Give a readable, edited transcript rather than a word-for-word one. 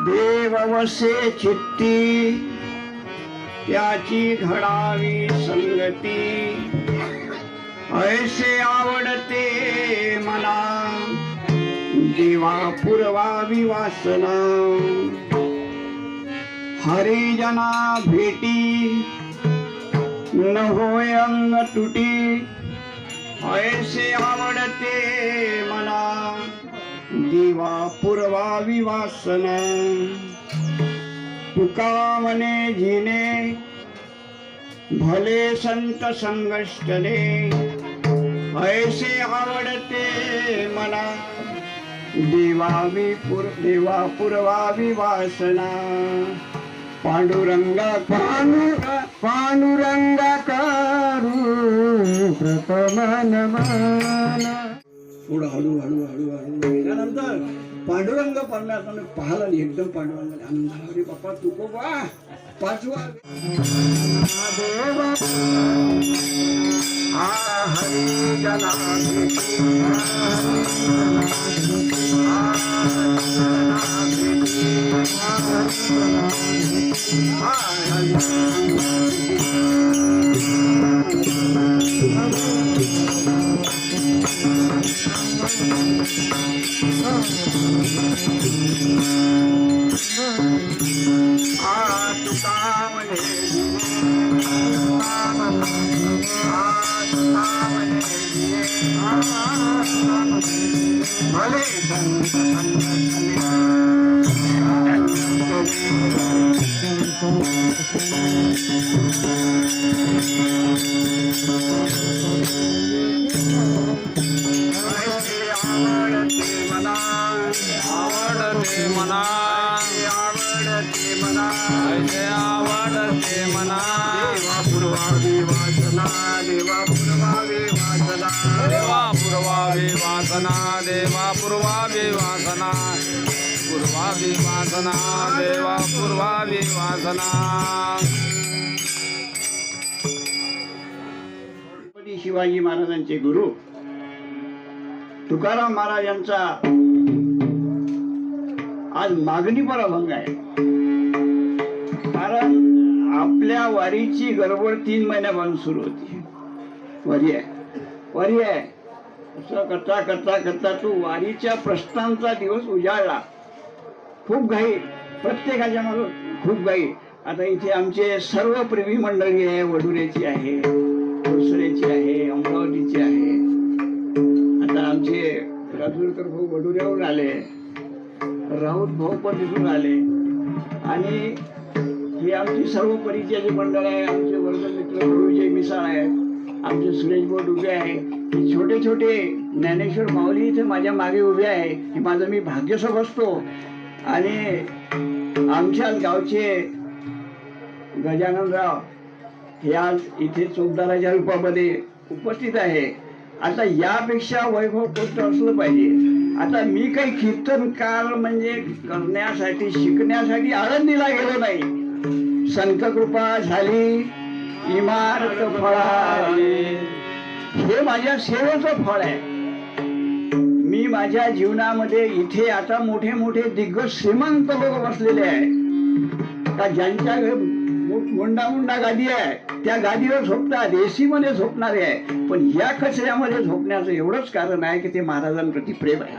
देववसे चित्ती त्याची घडावी संगती, ऐसे आवडते मना देवा पुरवावी वासना, हरिजना भेटी न होय अंग तुटी, ऐसे आवडते मना देवा पुरवावी वासना, तुका मने जिने भले संत संगष्टले, ऐसे आवडते मला देवा पुरवावी वासना, पांडुरंगा पांडुरंगा करू प्रथमन मन. पुढं हळू हळू हळू हळू गेल्यानंतर पांडुरंग पडल्यानंतर पाहायला एकदम पांडुरंग अंधारी बाप्पा तुकोबा पाचवा देवा हरी जना देवा पूर्वावी वासना पूर्वावी वासना देवा पूर्वावी वासना. शिवाजी महाराजांचे गुरु तुकाराम महाराजांचा आज मागणी पराभंग आहे. कारण आपल्या वारीची गडबड 3 महिन्यापासून सुरू होती. वारी आहे असं करता करता करता तो वारीच्या प्रस्थानचा दिवस उजाडला. खूप घाई, प्रत्येकाच्या मागे खूप घाई. आता इथे आमचे सर्व प्रेमी मंडळी आहे, वडुऱ्याची आहे, कोसरेची आहे, अमरावतीची आहे. आता आमचे राजूरकर भाऊ वडुऱ्यावरून आले, राऊत भाऊ पण तिथून आले, आणि हे आमची सर्व परिचयाची मंडळ आहे. आमचे वर्ग मित्र विजय मिसाळ आहेत, आमचे सुरेश भाऊ उभे आहे. छोटे छोटे ज्ञानेश्वर माऊली इथे माझ्या मागे उभे आहे. हे माझं मी भाग्य समजतो. आणि आमच्या गावचे गजाननराव हे आज इथे चौकदाराच्या रूपामध्ये उपस्थित आहे. आता यापेक्षा वैभव कोणतं असलं पाहिजे. आता मी काही कीर्तनकार म्हणजे करण्यासाठी शिकण्यासाठी आळंदीला गेलो नाही. संत कृपा झाली इमारत फळाली, हे माझ्या सेवेचं फळ आहे. मी माझ्या जीवनामध्ये इथे आता मोठे मोठे दिग्गज श्रीमंत लोक बसलेले आहे का ज्यांच्या मुंडा मुंडा गादी आहे, त्या गादीवर झोपतात, एसी मध्ये झोपणारे आहे. पण या कचऱ्यामध्ये झोपण्याचं एवढंच कारण आहे की ते महाराजांप्रती प्रेम आहे.